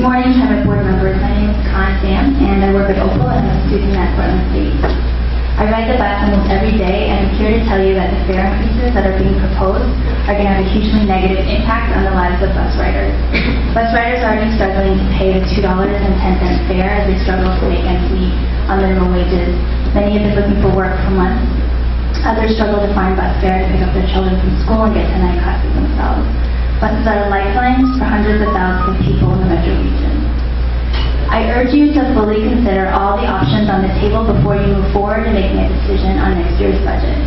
Good morning, Trimet board members. My name is Sam, and I work at OPAL and I'm a student at Portland State. I ride the bus almost every day, and I'm here to tell you that the fare increases that are being proposed are going to have a hugely negative impact on the lives of bus riders. Bus riders are already struggling to pay the $2.10 fare as they struggle to make ends meet on minimum wages. Many have been looking for work for months. Others struggle to find bus fare to pick up their children from school and get to night classes themselves. Buses are lifelines for hundreds of thousands of people in the metro region. I urge you to fully consider all the options on the table before you move forward in making a decision on next year's budget.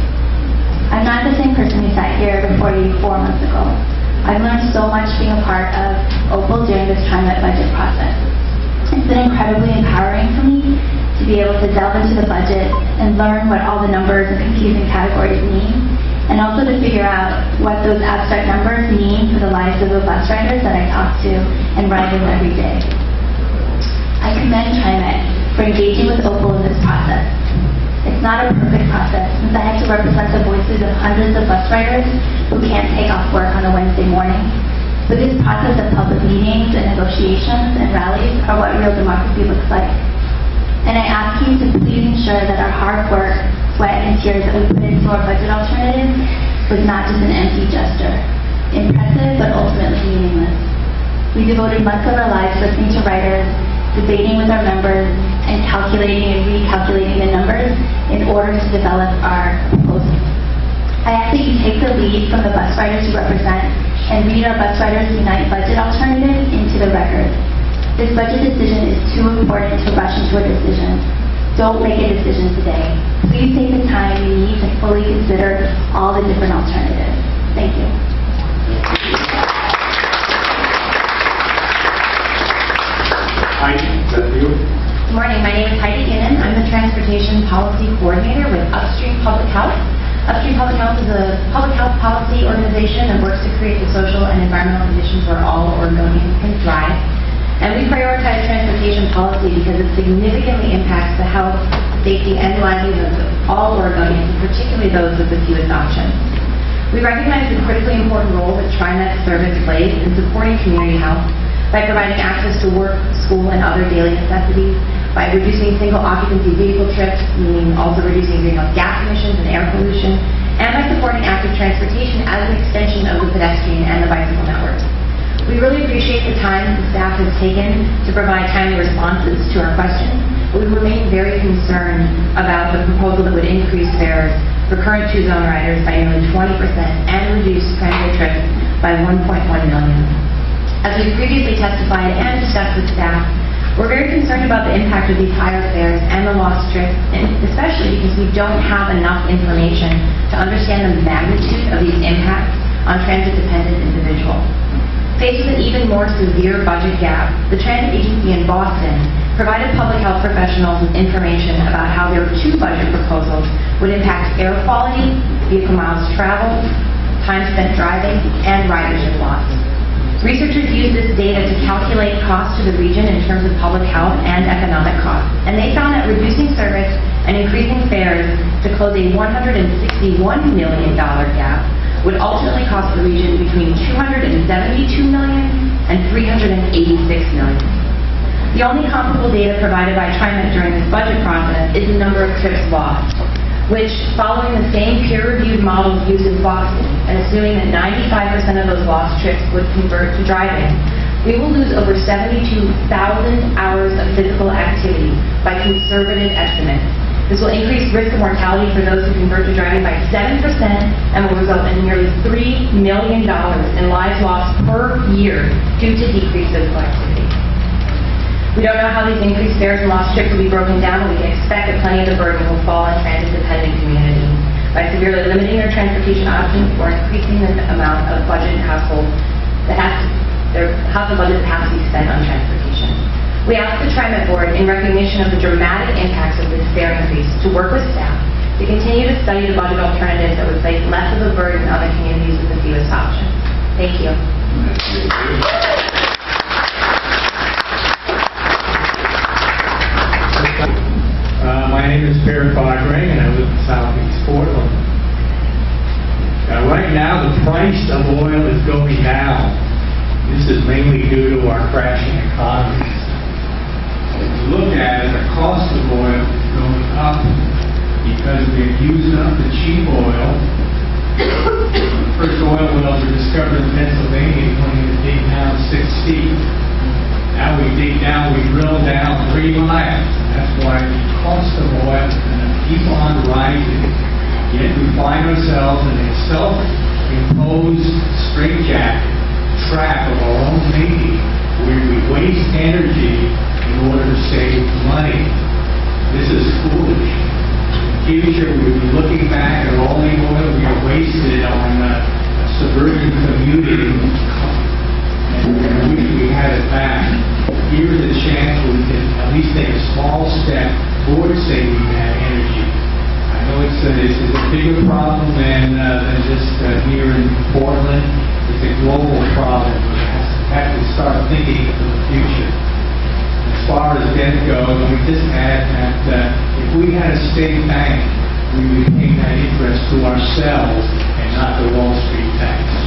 I'm not the same person who sat here before you 4 months ago. I've learned so much being a part of OPAL during this Trimet budget process. It's been incredibly empowering for me to be able to delve into the budget and learn what all the numbers and confusing categories mean, and also to figure out what those abstract numbers mean for the lives of the bus riders that I talk to and ride with every day. I commend Trimet for engaging with OPAL in this process. It's not a perfect process, since I have to represent the voices of hundreds of bus riders who can't take off work on a Wednesday morning. But this process of public meetings and negotiations and rallies are what real democracy looks like. And I ask you to please ensure that our hard work, sweat, and tears that we put into our budget alternative was not just an empty gesture. Impressive, but ultimately meaningless. We devoted months of our lives listening to writers, debating with our members, and calculating and recalculating the numbers in order to develop our proposals. I ask that you take the lead from the bus riders you represent and read our Bus Riders Unite budget alternative into the record. This budget decision is too important to rush into a decision. Don't make a decision today. Please take the time you need to fully consider all the different alternatives. Thank you. Heidi, is that you? Good morning. My name is Heidi Ginnan. I'm the Transportation Policy Coordinator with Upstream Public Health. Upstream Public Health is a public health policy organization that works to create the social and environmental conditions where all Oregonians can thrive. And we prioritize transportation policy because it significantly impacts the health, safety, and livelihoods of all Oregonians, and particularly those with the fewest options. We recognize the critically important role that Trimet service plays in supporting community health by providing access to work, school, and other daily necessities, by reducing single-occupancy vehicle trips, meaning also reducing greenhouse gas emissions and air pollution, and by supporting active transportation as an extension of the pedestrian and the bicycle network. We really appreciate the time the staff has taken to provide timely responses to our questions, but we remain very concerned about the proposal that would increase fares for current two-zone riders by nearly 20% and reduce transit trips by 1.1 million. As we previously testified and discussed with staff, we're very concerned about the impact of these higher fares and the lost trips, and especially because we don't have enough information to understand the magnitude of these impacts on transit-dependent individuals. Faced with an even more severe budget gap, the transit agency in Boston provided public health professionals with information about how their two budget proposals would impact air quality, vehicle miles traveled, time spent driving, and ridership loss. Researchers used this data to calculate costs to the region in terms of public health and economic costs, and they found that reducing service and increasing fares to close a $161 million gap would ultimately cost the region between $272 million and $386 million. The only comparable data provided by Trimet during this budget process is the number of trips lost, which, following the same peer-reviewed models used in Boston, and assuming that 95% of those lost trips would convert to driving, we will lose over 72,000 hours of physical activity by conservative estimates. This will increase risk of mortality for those who convert to driving by 7% and will result in nearly $3 million in lives lost per year due to decreased physical activity. We don't know how these increased fares and lost trips will be broken down, but we can expect that plenty of the burden will fall on transit-dependent communities by severely limiting their transportation options or increasing the amount of budget household budget that has to be spent on transportation. We ask the Trimet Board, in recognition of the dramatic impacts of this fare increase, to work with staff to continue to study the budget alternatives that would place less of a burden on the communities with the fewest options. Thank you. My name is Barry Fogring, and I live in Southeast Portland. Right now, the price of oil is going down. This is mainly due to our crashing economies. If you look at it, the cost of oil is going up because we're using up the cheap oil. First oil wells were discovered in Pennsylvania when we dig down 6 feet. Now we dig down, we drill down 3 miles. That's why the cost of oil is going to keep on rising. Yet we find ourselves in a self-imposed straitjacket trap of our own making, where we waste energy in order to save money. This is foolish. In the future, we'll be looking back at all the oil we have wasted on suburban commuting, and we wish we had it back. Here's a chance where we can at least take a small step towards saving that energy. I know it's a bigger problem than just here in Portland. It's a global problem. We have to start thinking for the future. As far as debt goes, we just add that if we had a state bank, we would pay that interest to ourselves and not the Wall Street banks.